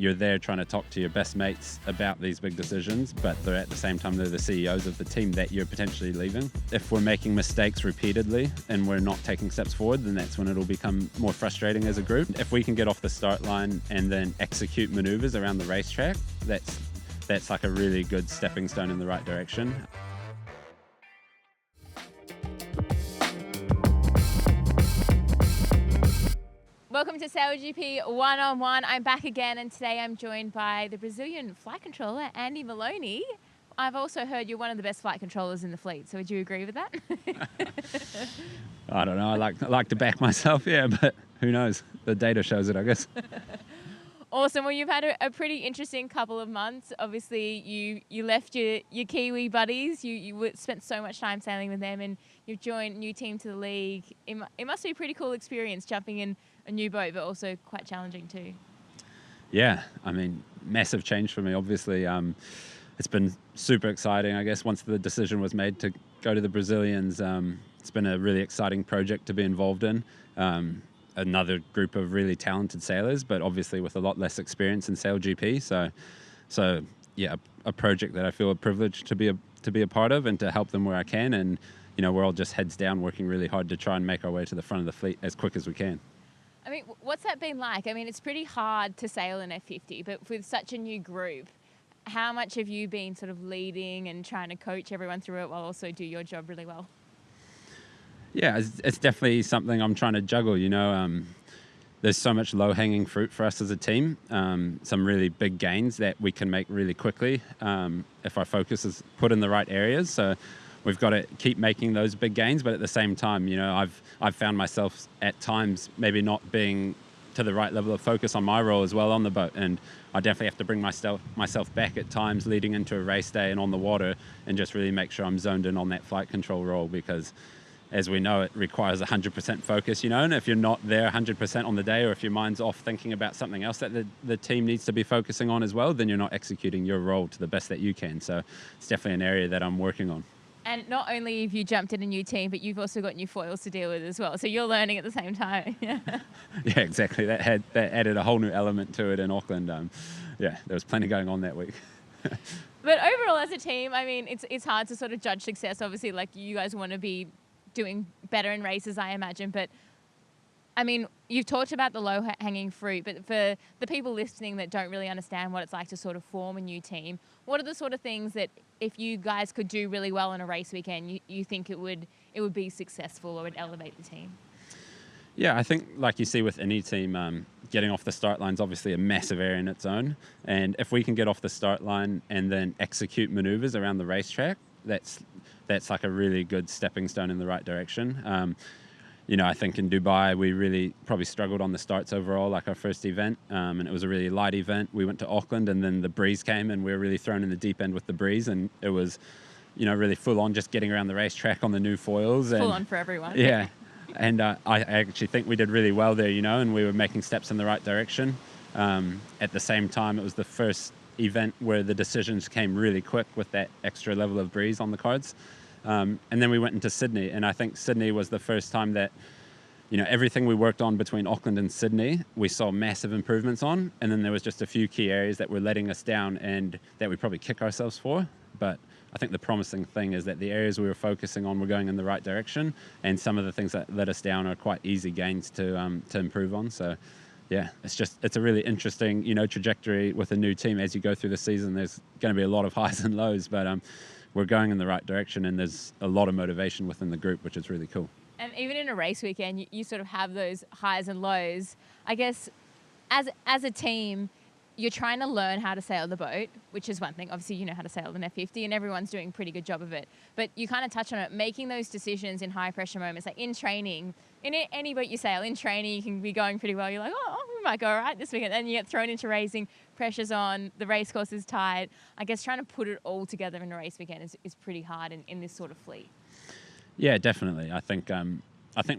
you're there trying to talk to your best mates about these big decisions, but they're at the same time, they're the CEOs of the team that you're potentially leaving. If we're making mistakes repeatedly and we're not taking steps forward, then that's when it'll become more frustrating as a group. If we can get off the start line and then execute maneuvers around the racetrack, that's like a really good stepping stone in the right direction. Welcome to SailGP One-on-One. I'm back again, and today I'm joined by the Brazilian flight controller, Andy Maloney. I've also heard you're one of the best flight controllers in the fleet, so would you agree with that? I don't know, I like to back myself, yeah, but who knows? The data shows it, I guess. Awesome. Well, you've had a pretty interesting couple of months. Obviously, you left your Kiwi buddies. You spent so much time sailing with them, and you've joined a new team to the league. It must be a pretty cool experience jumping in a new boat, but also quite challenging too. Yeah, I mean, massive change for me, obviously. It's been super exciting, I guess, once the decision was made to go to the Brazilians. It's been a really exciting project to be involved in. Another group of really talented sailors, but obviously with a lot less experience in SailGP. So yeah, a project that I feel a privilege to be a part of and to help them where I can. And we're all just heads down working really hard to try and make our way to the front of the fleet as quick as we can. I mean, what's that been like? I mean, it's pretty hard to sail in F50, but with such a new group, how much have you been sort of leading and trying to coach everyone through it while also do your job really well? Yeah, it's definitely something I'm trying to juggle, There's so much low-hanging fruit for us as a team, some really big gains that we can make really quickly if our focus is put in the right areas. So we've got to keep making those big gains, but at the same time, I've found myself at times maybe not being to the right level of focus on my role as well on the boat, and I definitely have to bring myself back at times leading into a race day and on the water and just really make sure I'm zoned in on that flight control role, because as we know, it requires 100% focus, and if you're not there 100% on the day, or if your mind's off thinking about something else that the team needs to be focusing on as well, then you're not executing your role to the best that you can. So it's definitely an area that I'm working on. And not only have you jumped in a new team, but you've also got new foils to deal with as well. So you're learning at the same time. Yeah, exactly. That added a whole new element to it in Auckland. There was plenty going on that week. But overall, as a team, I mean, it's hard to sort of judge success. Obviously, like, you guys want to be doing better in races, I imagine. But I mean, you've talked about the low-hanging fruit, but for the people listening that don't really understand what it's like to sort of form a new team, what are the sort of things that if you guys could do really well in a race weekend, you think it would be successful or would elevate the team? Yeah, I think like you see with any team, getting off the start line is obviously a massive area in its own. And if we can get off the start line and then execute maneuvers around the racetrack, that's like a really good stepping stone in the right direction. I think in Dubai, we really probably struggled on the starts overall, like our first event, and it was a really light event. We went to Auckland, and then the breeze came, and we were really thrown in the deep end with the breeze, and it was, really full on just getting around the racetrack on the new foils. Full on for everyone. Yeah, and I actually think we did really well there, and we were making steps in the right direction. At the same time, it was the first event where the decisions came really quick with that extra level of breeze on the cards. And then we went into Sydney, and I think Sydney was the first time that, everything we worked on between Auckland and Sydney, we saw massive improvements on. And then there was just a few key areas that were letting us down and that we probably kick ourselves for. But I think the promising thing is that the areas we were focusing on were going in the right direction, and some of the things that let us down are quite easy gains to improve on. So yeah, it's a really interesting, trajectory with a new team as you go through the season. There's going to be a lot of highs and lows, but we're going in the right direction, and there's a lot of motivation within the group, which is really cool. And even in a race weekend, you sort of have those highs and lows. I guess as a team, you're trying to learn how to sail the boat, which is one thing. Obviously, you know how to sail an F50, and everyone's doing a pretty good job of it. But you kind of touch on it, making those decisions in high-pressure moments, like in training. In any boat you sail, in training, you can be going pretty well. You're like, we might go all right this weekend. Then you get thrown into racing, pressure's on, the race course is tight. I guess trying to put it all together in a race weekend is pretty hard in this sort of fleet. Yeah, definitely. I think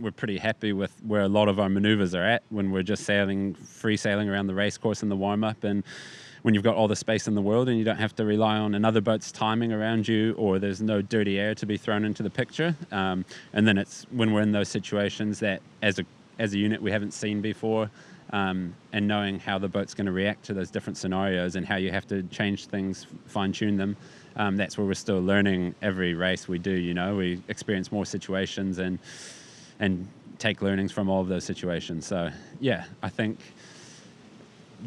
we're pretty happy with where a lot of our maneuvers are at when we're just free sailing around the race course in the warm-up, and when you've got all the space in the world and you don't have to rely on another boat's timing around you, or there's no dirty air to be thrown into the picture. And then it's when we're in those situations that as a unit we haven't seen before, and knowing how the boat's going to react to those different scenarios and how you have to change things, fine-tune them. That's where we're still learning every race we do. We experience more situations and take learnings from all of those situations. So yeah, I think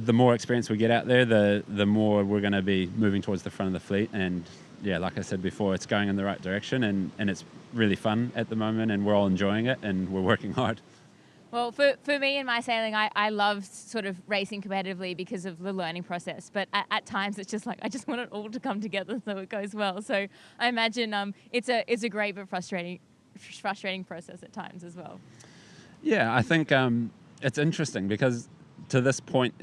the more experience we get out there, the more we're going to be moving towards the front of the fleet. And yeah, like I said before, it's going in the right direction, and it's really fun at the moment, and we're all enjoying it, and we're working hard. Well, for me and my sailing, I love sort of racing competitively because of the learning process. But at times, it's just like I just want it all to come together so it goes well. So I imagine it's a great but frustrating process at times as well. Yeah, I think it's interesting because to this point,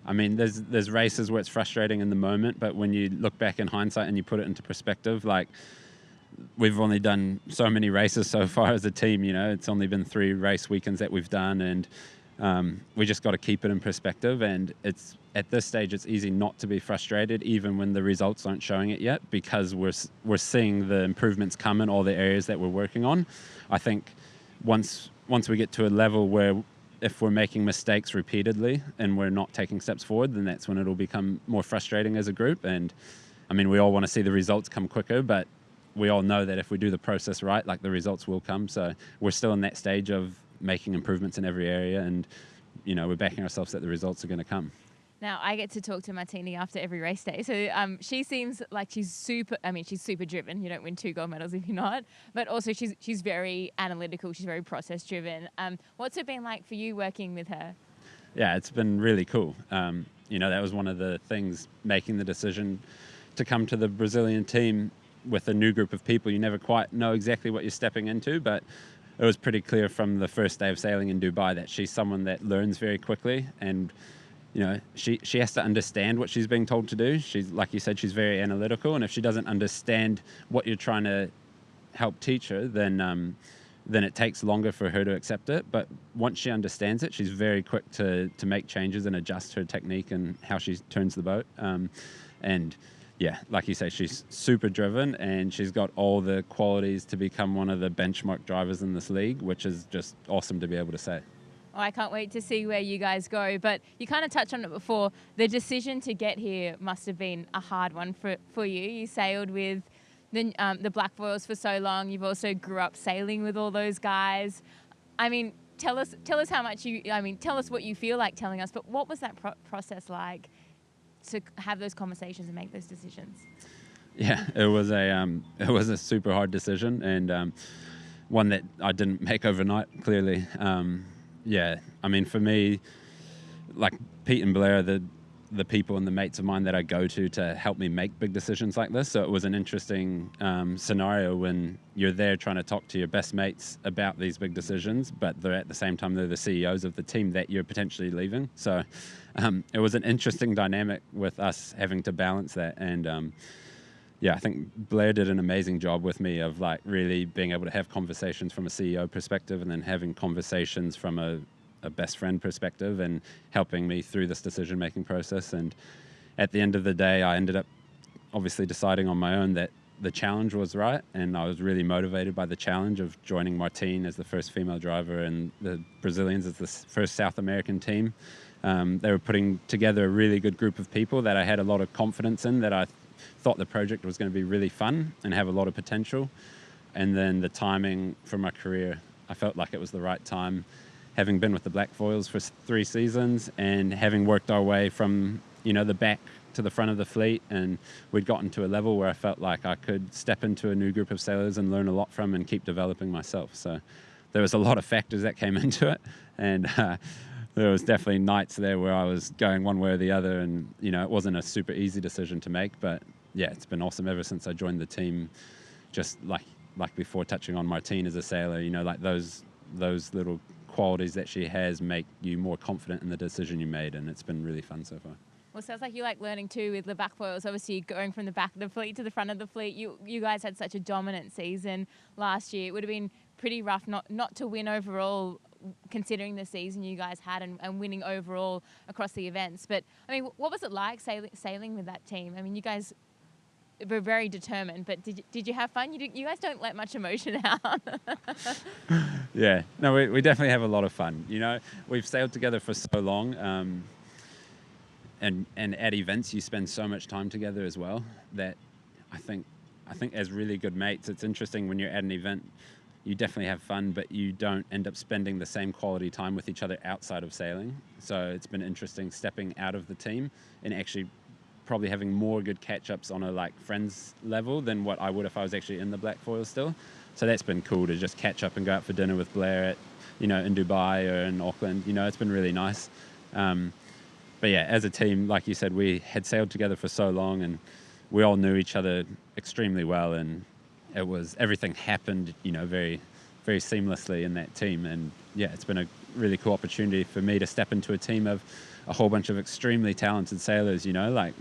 there's races where it's frustrating in the moment, but when you look back in hindsight and you put it into perspective, like, we've only done so many races so far as a team. It's only been 3 race weekends that we've done, and we just got to keep it in perspective. And it's at this stage, it's easy not to be frustrated, even when the results aren't showing it yet, because we're seeing the improvements come in all the areas that we're working on. I think once we get to a level where if we're making mistakes repeatedly and we're not taking steps forward, then that's when it'll become more frustrating as a group. And we all want to see the results come quicker, but we all know that if we do the process right, like, the results will come. So we're still in that stage of making improvements in every area, and we're backing ourselves that the results are going to come. Now, I get to talk to Martine after every race day. So she seems like she's super driven. You don't win 2 gold medals if you're not. But also she's very analytical. She's very process driven. What's it been like for you working with her? Yeah, it's been really cool. That was one of the things, making the decision to come to the Brazilian team with a new group of people. You never quite know exactly what you're stepping into, but it was pretty clear from the first day of sailing in Dubai that she's someone that learns very quickly, and she has to understand what she's being told to do. She's, like you said, she's very analytical, and if she doesn't understand what you're trying to help teach her, then it takes longer for her to accept it. But once she understands it, she's very quick to make changes and adjust her technique and how she turns the boat. And yeah, like you say, she's super driven, and she's got all the qualities to become one of the benchmark drivers in this league, which is just awesome to be able to say. Oh, I can't wait to see where you guys go. But you kind of touched on it before. The decision to get here must have been a hard one for you. You sailed with the Black Foils for so long. You've also grew up sailing with all those guys. Tell us how much tell us what you feel like telling us. But what was that process like to have those conversations and make those decisions? Yeah, it was a super hard decision, and one that I didn't make overnight, clearly. For me, like, Pete and Blair are the people and the mates of mine that I go to help me make big decisions like this. So it was an interesting scenario when you're there trying to talk to your best mates about these big decisions, but they're at the same time, they're the CEOs of the team that you're potentially leaving. So it was an interesting dynamic with us having to balance that. And I think Blair did an amazing job with me of, like, really being able to have conversations from a CEO perspective, and then having conversations from a best friend perspective, and helping me through this decision-making process. And at the end of the day, I ended up obviously deciding on my own that the challenge was right, and I was really motivated by the challenge of joining Martine as the first female driver and the Brazilians as the first South American team. They were putting together a really good group of people that I had a lot of confidence in, that I thought the project was going to be really fun and have a lot of potential. And then the timing for my career, I felt like it was the right time, having been with the Black Foils for 3 seasons and having worked our way from the back to the front of the fleet, and we'd gotten to a level where I felt like I could step into a new group of sailors and learn a lot from and keep developing myself. So there was a lot of factors that came into it, and there was definitely nights there where I was going one way or the other, and it wasn't a super easy decision to make. But yeah, it's been awesome ever since I joined the team. Just like before, touching on Martine as a sailor, like those little qualities that she has make you more confident in the decision you made, and it's been really fun so far. Well, sounds like you like learning too with the Black Foils. Obviously, going from the back of the fleet to the front of the fleet, you guys had such a dominant season last year. It would have been pretty rough not to win overall, considering the season you guys had and winning overall across the events. But what was it like sailing with that team? You guys were very determined. But did you have fun? You guys don't let much emotion out. Yeah, no, we definitely have a lot of fun. You know, we've sailed together for so long, and at events you spend so much time together as well that I think as really good mates, it's interesting when you're at an event, you definitely have fun, but you don't end up spending the same quality time with each other outside of sailing. So it's been interesting stepping out of the team and actually probably having more good catch-ups on a like friends level than what I would if I was actually in the black foil still. So that's been cool to just catch up and go out for dinner with Blair at, in Dubai or in Auckland. It's been really nice. But yeah, as a team, like you said, we had sailed together for so long and we all knew each other extremely well, and everything happened, very, very seamlessly in that team. And yeah, it's been a really cool opportunity for me to step into a team of a whole bunch of extremely talented sailors, like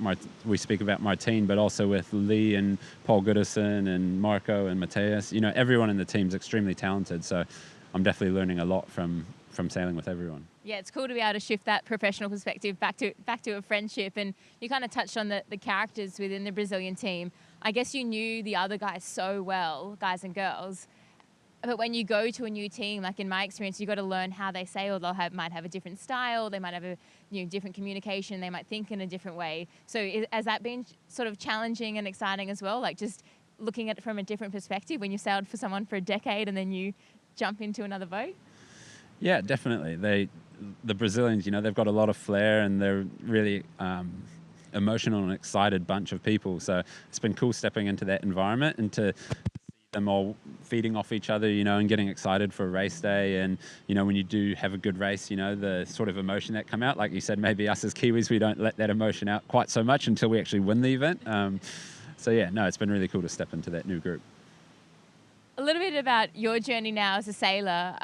we speak about Martine, but also with Lee and Paul Goodison and Marco and Mateus. Everyone in the team's extremely talented. So I'm definitely learning a lot from sailing with everyone. Yeah, it's cool to be able to shift that professional perspective back to a friendship. And you kind of touched on the characters within the Brazilian team. I guess you knew the other guys so well, guys and girls. But when you go to a new team, like in my experience, you've got to learn how they sail. Might have a different style. They might have a different communication. They might think in a different way. So has that been sort of challenging and exciting as well? Like just looking at it from a different perspective when you sailed for someone for a decade and then you jump into another boat? Yeah, definitely. The Brazilians, they've got a lot of flair and they're really emotional and excited bunch of people. So it's been cool stepping into that environment and to see them all feeding off each other, and getting excited for a race day. And, when you do have a good race, the sort of emotion that come out, like you said, maybe us as Kiwis, we don't let that emotion out quite so much until we actually win the event. So yeah, no, it's been really cool to step into that new group. A little bit about your journey now as a sailor.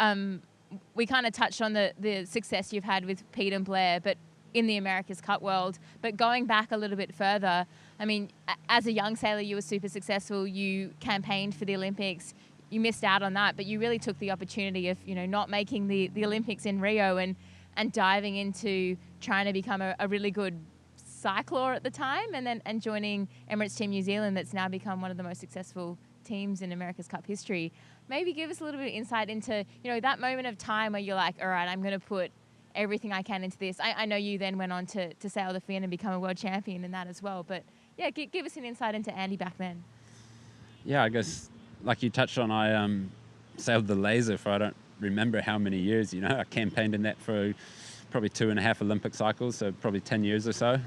We kind of touched on the success you've had with Pete and Blair, but in the America's Cup world. But going back a little bit further, I mean, as a young sailor, you were super successful. You campaigned for the Olympics. You missed out on that, but you really took the opportunity of, not making the Olympics in Rio and diving into trying to become a really good cyclor at the time, and joining Emirates Team New Zealand, that's now become one of the most successful teams in America's Cup history. Maybe give us a little bit of insight into, that moment of time where you're like, all right, I'm going to put everything I can into this. I know you then went on to sail the Fin and become a world champion in that as well. But yeah, give us an insight into Andy back then. Yeah, I guess like you touched on, I sailed the Laser for I don't remember how many years. I campaigned in that for probably 2.5 Olympic cycles, so probably 10 years or so.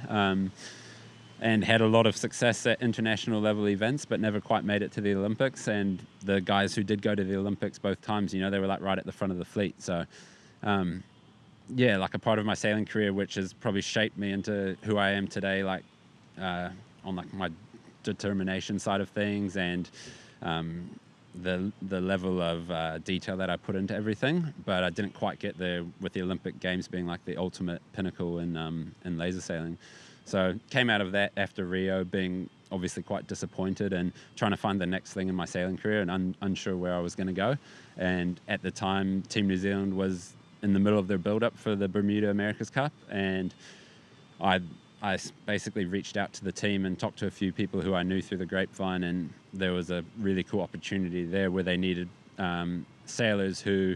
And had a lot of success at international level events, but never quite made it to the Olympics. And the guys who did go to the Olympics both times, they were like right at the front of the fleet. So, yeah, like a part of my sailing career, which has probably shaped me into who I am today, like on like my determination side of things and the level of detail that I put into everything. But I didn't quite get there with the Olympic Games being like the ultimate pinnacle in laser sailing. So came out of that after Rio being obviously quite disappointed and trying to find the next thing in my sailing career and unsure where I was going to go. And at the time, Team New Zealand was in the middle of their build-up for the Bermuda America's Cup. And I basically reached out to the team and talked to a few people who I knew through the grapevine. And there was a really cool opportunity there where they needed sailors who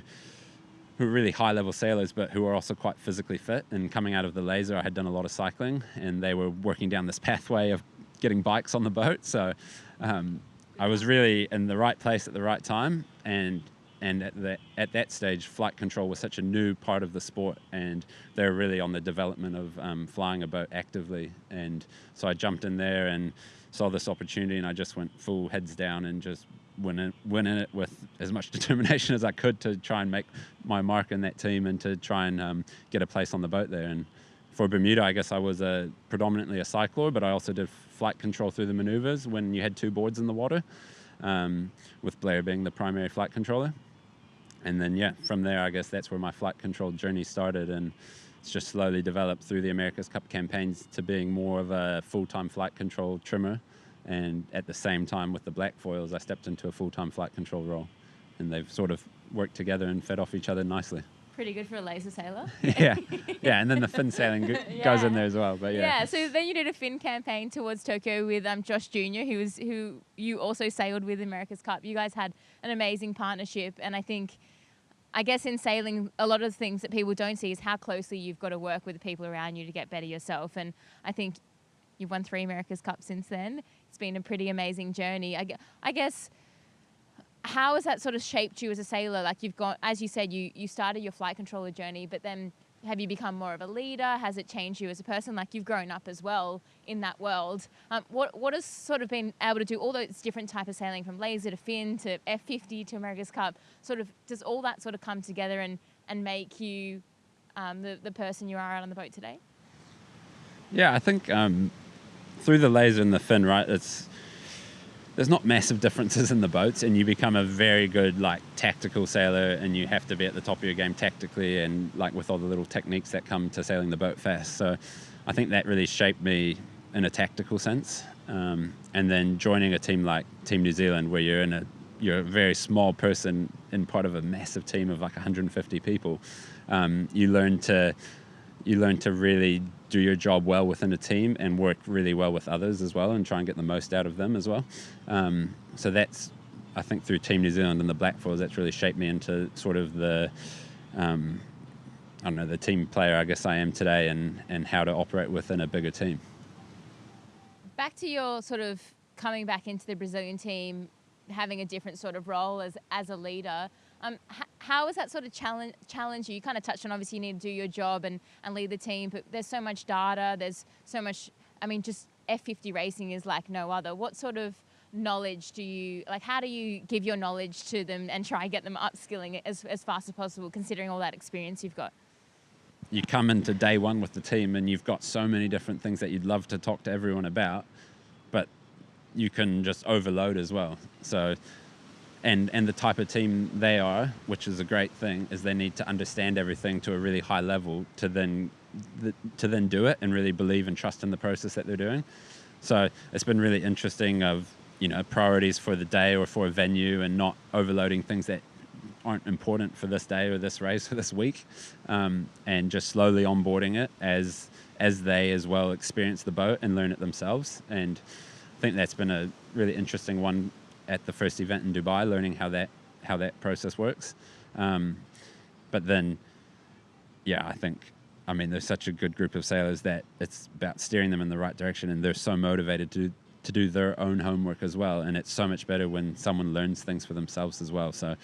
were really high-level sailors, but who were also quite physically fit. And coming out of the Laser, I had done a lot of cycling, and they were working down this pathway of getting bikes on the boat. So I was really in the right place at the right time. And at that stage, flight control was such a new part of the sport, and they were really on the development of flying a boat actively. And so I jumped in there and saw this opportunity, and I just went full heads down and just went in it with as much determination as I could to try and make my mark in that team and to try and get a place on the boat there. And for Bermuda, I guess I was predominantly a cyclor, but I also did flight control through the maneuvers when you had two boards in the water, with Blair being the primary flight controller. And then, yeah, from there, I guess that's where my flight control journey started. And it's just slowly developed through the America's Cup campaigns to being more of a full-time flight control trimmer. And at the same time with the black foils, I stepped into a full-time flight control role. And they've sort of worked together and fed off each other nicely. pretty good for a laser sailor. Yeah, and then the fin sailing goes in there as well. But Yeah, so then you did a fin campaign towards Tokyo with Josh Jr., who you also sailed with America's Cup. You guys had an amazing partnership, and I guess in sailing, a lot of the things that people don't see is how closely you've got to work with the people around you to get better yourself. And I think you've won 3 America's Cups since then. It's been a pretty amazing journey. I guess, how has that sort of shaped you as a sailor? Like, you've got, as you said, you started your flight controller journey, but then have you become more of a leader? Has it changed you as a person? Like, you've grown up as well in that world. What has sort of been able to do all those different types of sailing, from laser to fin to F50 to America's Cup, sort of, does all that sort of come together and make you the person you are out on the boat today? Yeah, I think through the laser and the fin, right, there's not massive differences in the boats, and you become a very good tactical sailor, and you have to be at the top of your game tactically and with all the little techniques that come to sailing the boat fast. So I think that really shaped me in a tactical sense. And then joining a team like Team New Zealand, where you're a very small person in part of a massive team of 150 people, you learn to really do your job well within a team and work really well with others as well, and try and get the most out of them as well. So that's, I think, through Team New Zealand and the Blackfoils, that's really shaped me into sort of the, the team player I guess I am today, and how to operate within a bigger team. Back to your sort of coming back into the Brazilian team, having a different sort of role as a leader. How has that sort of challenge you? You kind of touched on, obviously you need to do your job and lead the team, but there's so much data, there's so much, just F50 racing is like no other. What sort of knowledge how do you give your knowledge to them and try and get them upskilling as fast as possible, considering all that experience you've got? You come into day one with the team and you've got so many different things that you'd love to talk to everyone about, but you can just overload as well. So and the type of team they are, which is a great thing, is they need to understand everything to a really high level to then do it and really believe and trust in the process that they're doing. So it's been really interesting of priorities for the day or for a venue, and not overloading things that aren't important for this day or this race or this week, and just slowly onboarding it as they as well experience the boat and learn it themselves. And I think that's been a really interesting one at the first event in Dubai, learning how that process works. But then, I think, there's such a good group of sailors that it's about steering them in the right direction, and they're so motivated to do their own homework as well. And it's so much better when someone learns things for themselves as well. So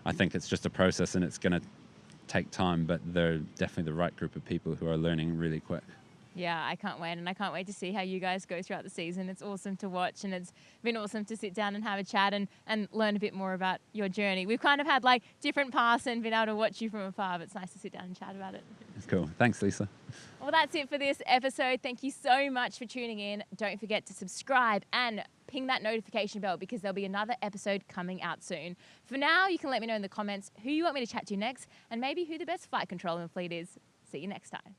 I think it's just a process, and it's going to take time, but they're definitely the right group of people who are learning really quick. Yeah, I can't wait, and I can't wait to see how you guys go throughout the season. It's awesome to watch, and it's been awesome to sit down and have a chat and learn a bit more about your journey. We've kind of had different paths and been able to watch you from afar, but it's nice to sit down and chat about it. It's cool. Thanks, Lisa. Well, that's it for this episode. Thank you so much for tuning in. Don't forget to subscribe and ping that notification bell, because there'll be another episode coming out soon. For now, you can let me know in the comments who you want me to chat to next, and maybe who the best flight controller in the fleet is. See you next time.